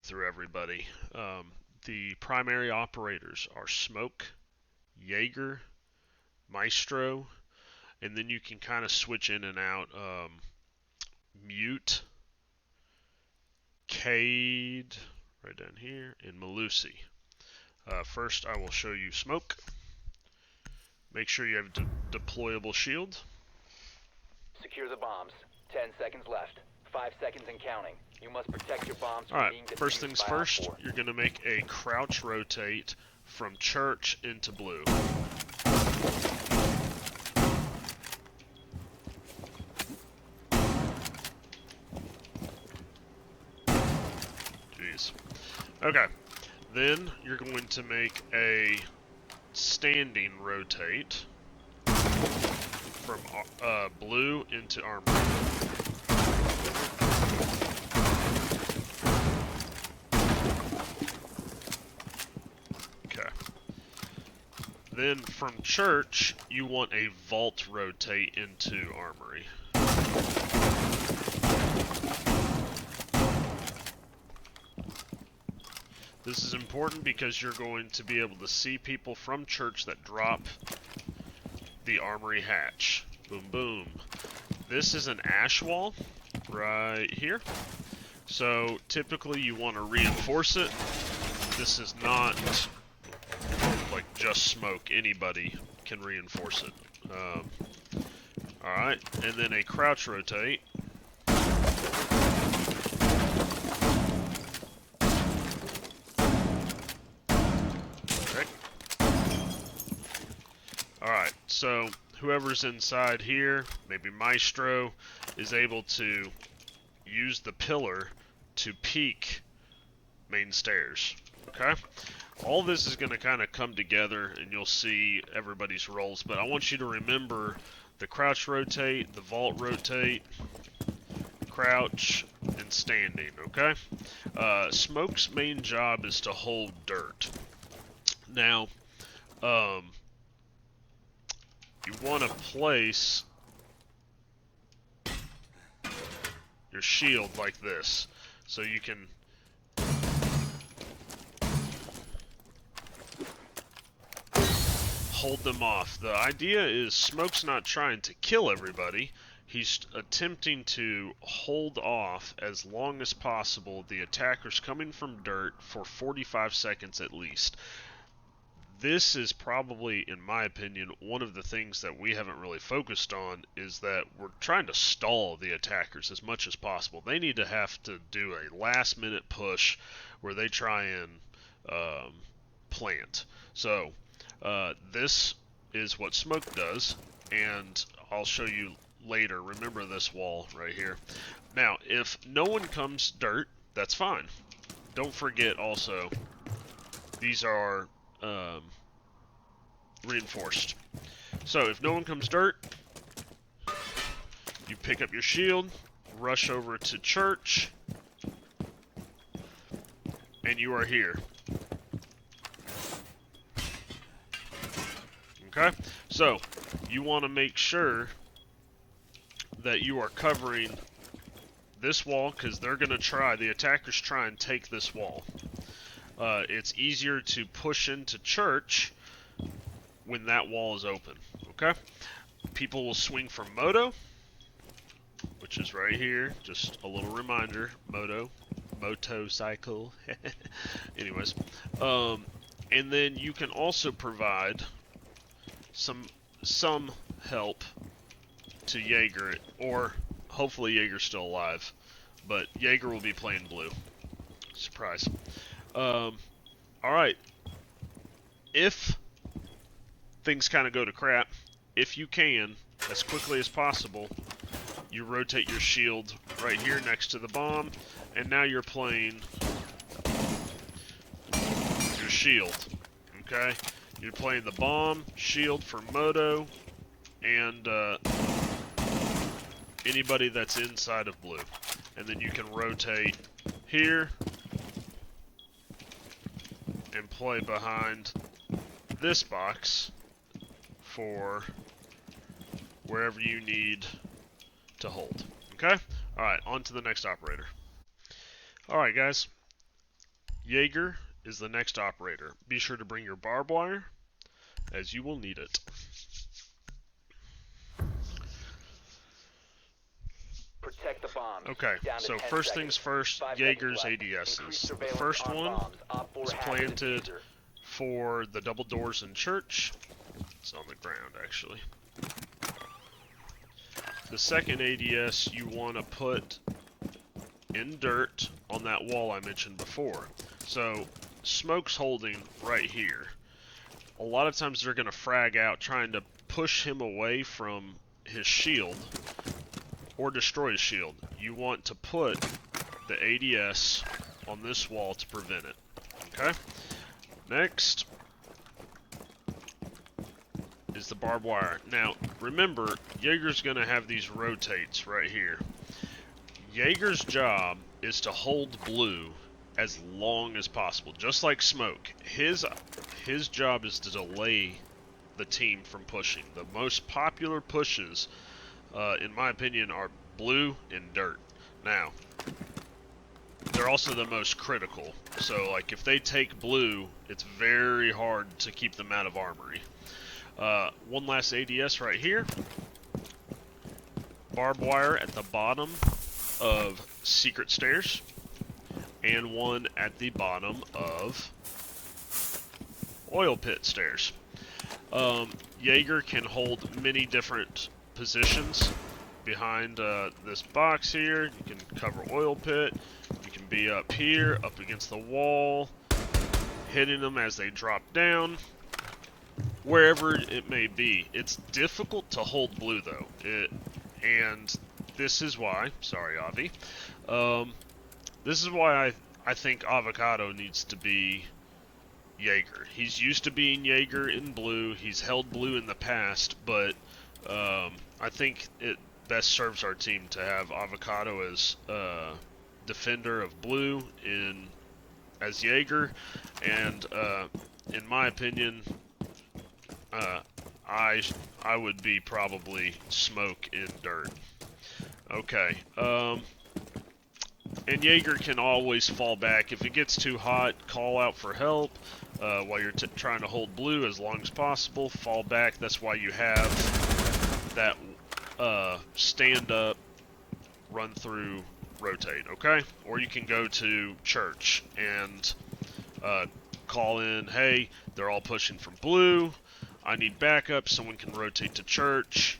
through everybody. The primary operators are Smoke, Jaeger, Maestro, and then you can kind of switch in and out Mute, Cade, right down here, and Malusi. First, I will show you Smoke. Make sure you have deployable shield. Secure the bombs. 10 seconds left. 5 seconds and counting. You must protect your bombs from being Alright, first defused things by first, Op 4. you're going to make a crouch rotate from church into blue. Jeez. Okay, then you're going to make a standing rotate from blue into armor. Okay. Then from church, you want a vault rotate into armory. This is important because you're going to be able to see people from church that drop the armory hatch. Boom, boom. This is an ash wall right here. So typically you want to reinforce it. This is not like just smoke. Anybody can reinforce it. Alright, and then a crouch rotate. Alright, so whoever's inside here, maybe Maestro, is able to use the pillar to peek main stairs. Okay? All this is going to kind of come together and you'll see everybody's roles, but I want you to remember the crouch rotate, the vault rotate, crouch, and standing, okay? Smoke's main job is to hold dirt. Now, you want to place your shield like this, so you can hold them off. The idea is Smoke's not trying to kill everybody. He's attempting to hold off as long as possible the attackers coming from dirt for 45 seconds at least. This is probably, in my opinion, one of the things that we haven't really focused on, is that we're trying to stall the attackers as much as possible. They need to have to do a last-minute push where they try and plant. So this is what Smoke does, and I'll show you later. Remember this wall right here. Now, if no one comes dirt, that's fine. Don't forget also, these are reinforced. So if no one comes dirt, you pick up your shield, rush over to church, and you are here. Okay? So, you want to make sure that you are covering this wall, because they're going to try, the attackers try and take this wall. It's easier to push into church when that wall is open, okay? People will swing from Moto, which is right here. Just a little reminder, motorcycle. Anyways, and then you can also provide some help to Jaeger, or hopefully Jaeger's still alive, but Jaeger will be playing blue. Surprise. Alright. If things kind of go to crap, if you can, as quickly as possible, you rotate your shield right here next to the bomb, and now you're playing your shield, okay? You're playing the bomb, shield for Moto, and anybody that's inside of blue. And then you can rotate here and play behind this box for wherever you need to hold. Okay? Alright, on to the next operator. Alright guys, Jaeger is the next operator. Be sure to bring your barbed wire, as you will need it. Protect the bombs. Okay, Down to so 10 first seconds. things first, 5 Jaeger's seconds left. ADSs. Increase The surveillance first on one bombs. Op 4 is has the planted diffuser. for the double doors in church. It's on the ground, actually. The second ADS you want to put in dirt on that wall I mentioned before. So, smoke's holding right here. A lot of times they're going to frag out trying to push him away from his shield or destroy his shield. You want to put the ADS on this wall to prevent it. Okay? Next is the barbed wire. Now, remember, Jaeger's going to have these rotates right here. Jaeger's job is to hold blue as long as possible, just like Smoke. His job is to delay the team from pushing. The most popular pushes, in my opinion, are blue and dirt. Now, they're also the most critical. So, like, if they take blue, it's very hard to keep them out of armory. One last ADS right here. Barbed wire at the bottom of secret stairs. And one at the bottom of oil pit stairs. Jaeger can hold many different positions behind this box here. You can cover oil pit. You can be up here, up against the wall, hitting them as they drop down. Wherever it may be. It's difficult to hold blue though. And this is why, sorry Avi, this is why I think Avocado needs to be Jaeger. He's used to being Jaeger in blue. He's held blue in the past, but I think it best serves our team to have Avocado as defender of blue as Jaeger, and in my opinion, I would be probably Smoke in dirt. Okay. And Jaeger can always fall back. If it gets too hot, call out for help while you're trying to hold blue as long as possible. Fall back. That's why you have that stand up, run through, rotate, okay? Or you can go to church and call in, hey, they're all pushing from blue. I need backup. Someone can rotate to church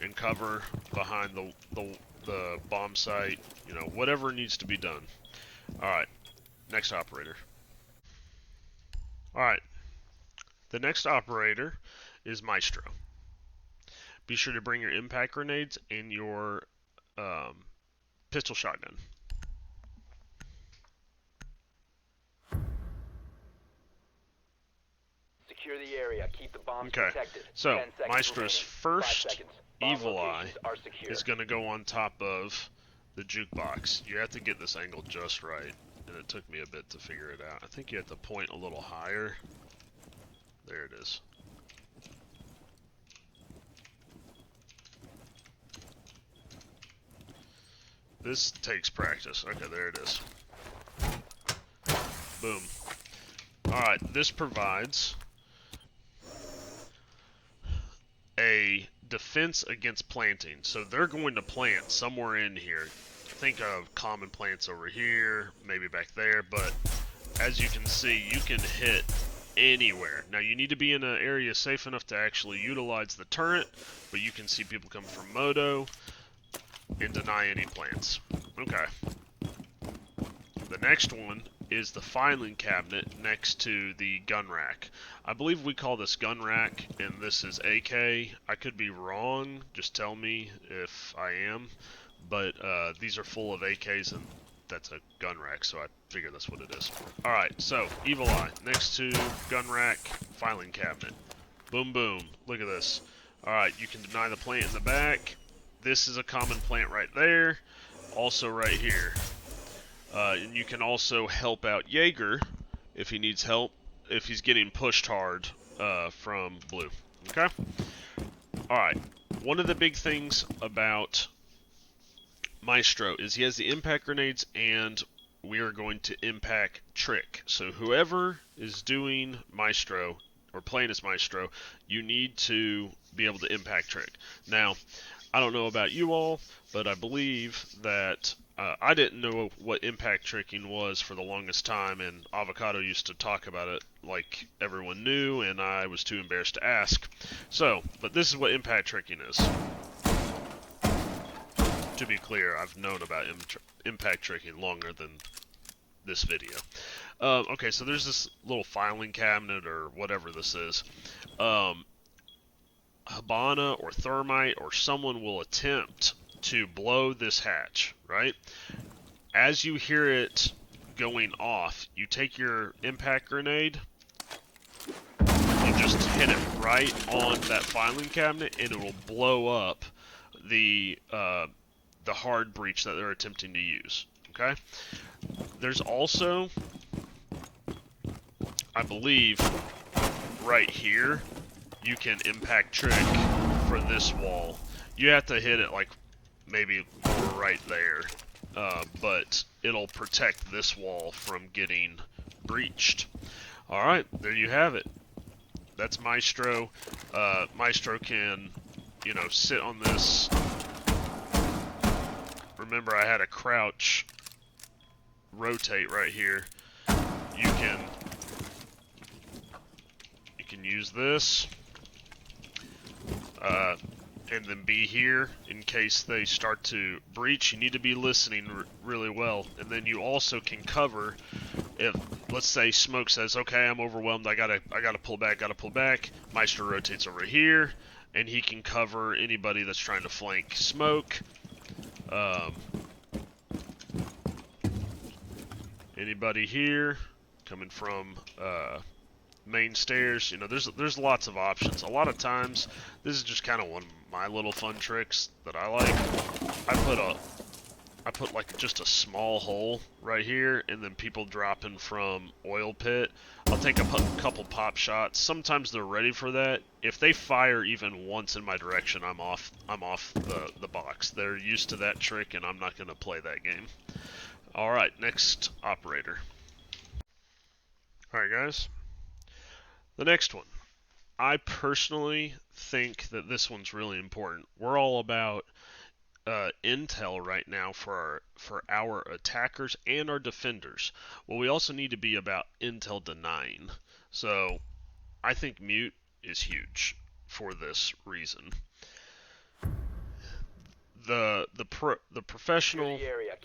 and cover behind the bomb site. You know, whatever needs to be done. Alright, next operator. Alright, the next operator is Maestro. Be sure to bring your impact grenades and your pistol shotgun. Secure the area. Keep the bombs Okay, protected. so 10 seconds Maestro's remaining. 5 first seconds. Bomb evil eye locations are secure. is going to go on top of the jukebox. You have to get this angle just right, and it took me a bit to figure it out. I think you have to point a little higher. There it is. This takes practice. Okay, there it is. Boom. Alright, this provides a defense against planting. So they're going to plant somewhere in here. Think of common plants over here, maybe back there, but as you can see, you can hit anywhere. Now you need to be in an area safe enough to actually utilize the turret, but you can see people come from Moto and deny any plants. Okay. The next one is the filing cabinet next to the gun rack. I believe we call this gun rack, and this is AK. I could be wrong, just tell me if I am, but these are full of AKs, and that's a gun rack, so I figure that's what it is. Alright, so, Evil Eye, next to gun rack, filing cabinet. Boom, boom, look at this. Alright, you can deny the plant in the back. This is a common plant right there, also right here. And you can also help out Jaeger if he needs help, if he's getting pushed hard from blue. Okay? Alright, one of the big things about Maestro is he has the impact grenades and we are going to impact Trick. So whoever is doing Maestro or playing as Maestro, you need to be able to impact Trick. Now, I don't know about you all, but I believe that I didn't know what impact tricking was for the longest time, and Avocado used to talk about it like everyone knew, and I was too embarrassed to ask. So, but this is what impact tricking is. To be clear, I've known about impact tricking longer than this video. Okay, so there's this little filing cabinet or whatever this is. Habana or Thermite or someone will attempt to blow this hatch, right? As you hear it going off, you take your impact grenade, you just hit it right on that filing cabinet, and it will blow up the hard breach that they're attempting to use, okay? There's also, I believe, right here, you can impact Trick for this wall. You have to hit it like maybe right there, but it'll protect this wall from getting breached. Alright, there you have it. That's Maestro. Maestro can, you know, sit on this. Remember, I had a crouch rotate right here. You can use this. And then be here in case they start to breach. You need to be listening really well, and then you also can cover if, let's say, Smoke says, "Okay, I'm overwhelmed. I gotta pull back." Maestro rotates over here, and he can cover anybody that's trying to flank Smoke. Anybody here coming from main stairs, you know, there's lots of options. A lot of times, this is just kind of one of my little fun tricks that I like. I put like just a small hole right here, and then people dropping from oil pit. I'll take a couple pop shots. Sometimes they're ready for that. If they fire even once in my direction, I'm off the box. They're used to that trick, and I'm not going to play that game. All right, next operator. All right, guys. The next one. I personally think that this one's really important. We're all about intel right now for our attackers and our defenders. Well, we also need to be about intel denying. So I think mute is huge for this reason. The professional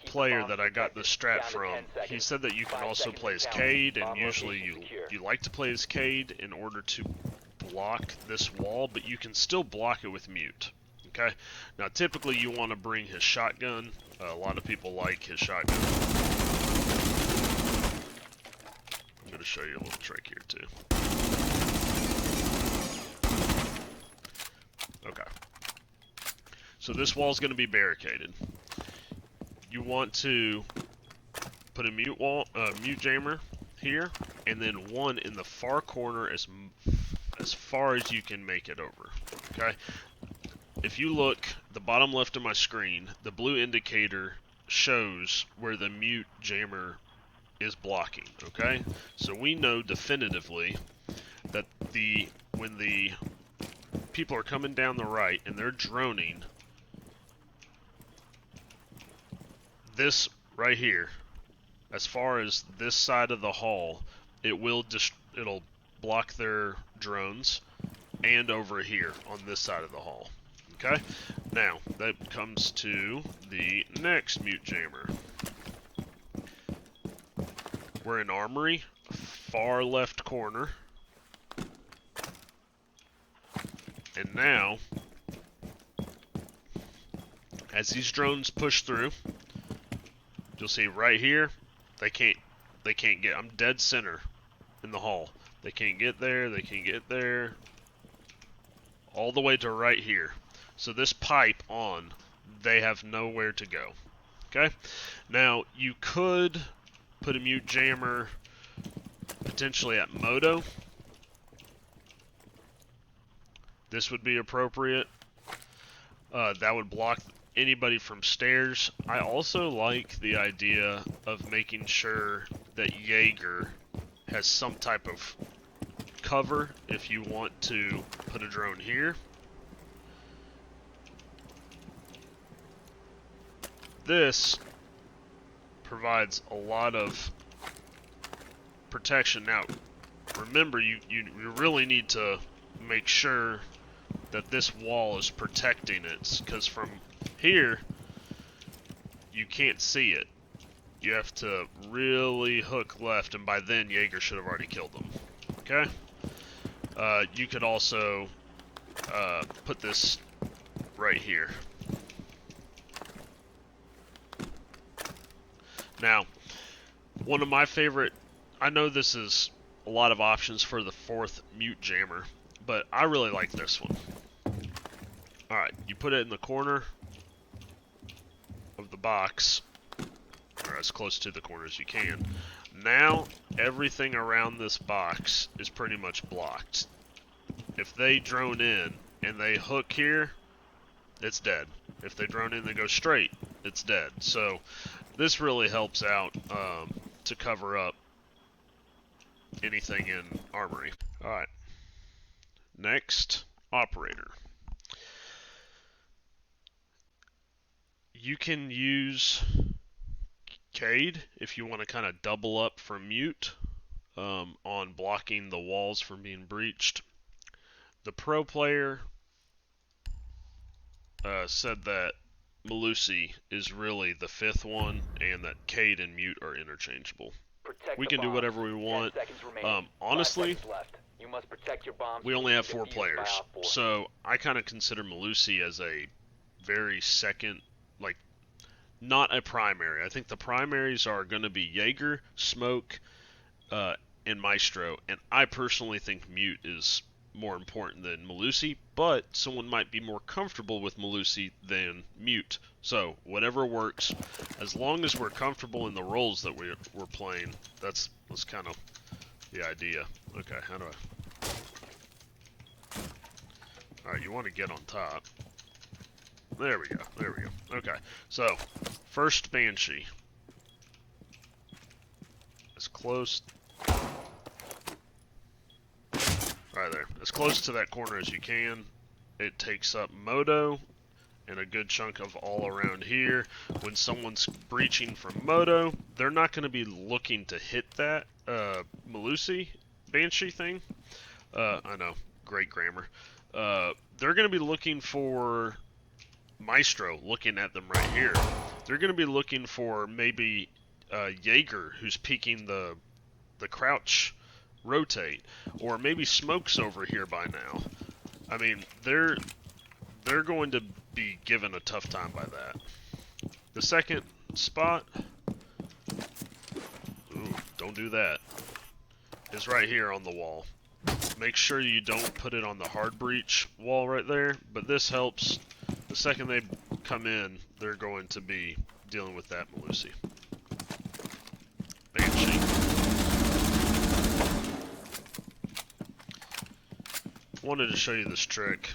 player that I got the strat from, he said that you can also play as Cade, and usually you like to play as Cade in order to block this wall, but you can still block it with mute. Okay? Now typically you want to bring his shotgun. A lot of people like his shotgun. I'm going to show you a little trick here too. Okay. So this wall is going to be barricaded. You want to put a mute jammer here, and then one in the far corner as far as you can make it over. Okay. If you look the bottom left of my screen, the blue indicator shows where the mute jammer is blocking. Okay. So we know definitively that when the people are coming down the right and they're droning, this right here, as far as this side of the hall, it'll block their drones, and over here on this side of the hall. Okay? Now, that comes to the next mute jammer. We're in Armory, far left corner. And now, as these drones push through, you'll see right here, they can't get. I'm dead center in the hall. They can't get there. They can't get there. All the way to right here. So this pipe on, they have nowhere to go. Okay? Now, you could put a mute jammer potentially at Moto. This would be appropriate. That would block anybody from stairs. I also like the idea of making sure that Jaeger has some type of cover if you want to put a drone here. This provides a lot of protection. Now, remember, you really need to make sure that this wall is protecting it, because from here, you can't see it. You have to really hook left, and by then, Jaeger should have already killed them. Okay? You could also put this right here. Now, one of my favorite, I know this is a lot of options for the 4th mute jammer, but I really like this one. Alright, you put it in the corner of the box, or as close to the corner as you can. Now, everything around this box is pretty much blocked. If they drone in and they hook here, it's dead. If they drone in and they go straight, it's dead. So, this really helps out to cover up anything in Armory. Alright. Next, Operator. You can use Cade if you want to kind of double up for mute on blocking the walls from being breached. The pro player said that Malusi is really the 5th one, and that Cade and mute are interchangeable. We can do whatever we want. Honestly, you must protect your bombs. We only have 4 players, so I kind of consider Malusi as a very second, like, not a primary. I think the primaries are going to be Jaeger, Smoke, and Maestro, and I personally think mute is more important than Malusi, but someone might be more comfortable with Malusi than mute. So, whatever works, as long as we're comfortable in the roles that we're playing, that's kind of the idea. Okay, how do I... Alright, you want to get on top. There we go, there we go. Okay, so, first Banshee. As close... Right there. As close to that corner as you can. It takes up Moto and a good chunk of all around here. When someone's breaching from Moto, they're not going to be looking to hit that Malusi Banshee thing. I know, great grammar. They're going to be looking for Maestro, looking at them right here. They're going to be looking for maybe Jaeger, who's peeking the crouch rotate, or maybe Smoke's over here by now. I mean, they're going to be given a tough time by that. The second spot, ooh, don't do that, is right here on the wall. Make sure you don't put it on the hard breach wall right there, but this helps. The second they come in, they're going to be dealing with that Malusi. Banshee. Wanted to show you this trick.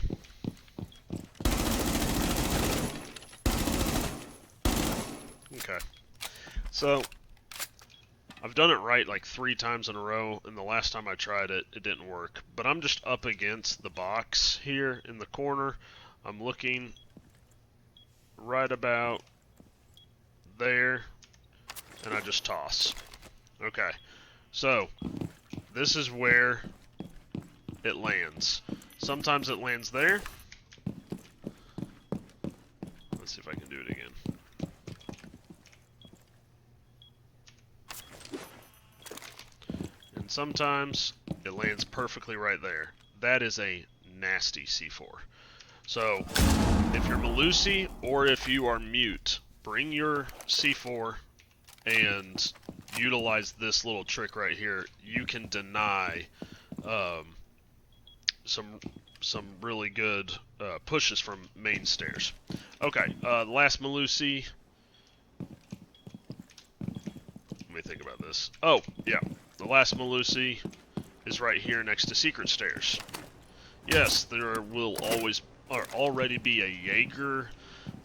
Okay. So, I've done it right like 3 times in a row, and the last time I tried it, it didn't work. But I'm just up against the box here in the corner. I'm looking right about there, and I just toss. Okay. So, this is where it lands. Sometimes it lands there. Let's see if I can do it again. And sometimes it lands perfectly right there. That is a nasty C4. So, if you're Malusi or if you are mute, bring your C4 and utilize this little trick right here. You can deny some really good pushes from main stairs. Okay, last Malusi. Let me think about this. Oh, yeah. The last Malusi is right here next to secret stairs. Yes, there will always already be a Jaeger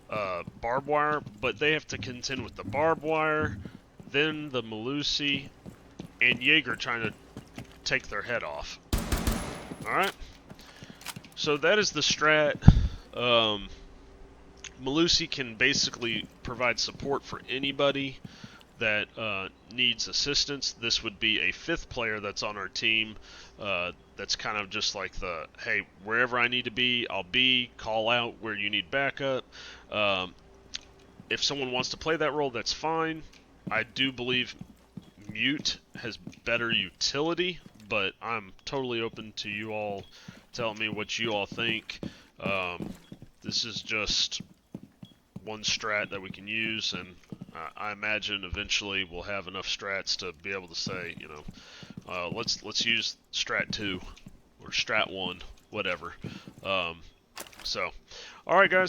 barbed wire, but they have to contend with the barbed wire, then the Malusi, and Jaeger trying to take their head off. Alright? So that is the strat. Malusi can basically provide support for anybody that needs assistance. This would be a 5th player that's on our team. That's kind of just like the, hey, wherever I need to be, I'll be. Call out where you need backup. If someone wants to play that role, that's fine. I do believe Mute has better utility, but I'm totally open to you all telling me what you all think. This is just one strat that we can use, and I imagine eventually we'll have enough strats to be able to say, you know, let's use strat 2 or strat 1, whatever. So, all right, guys.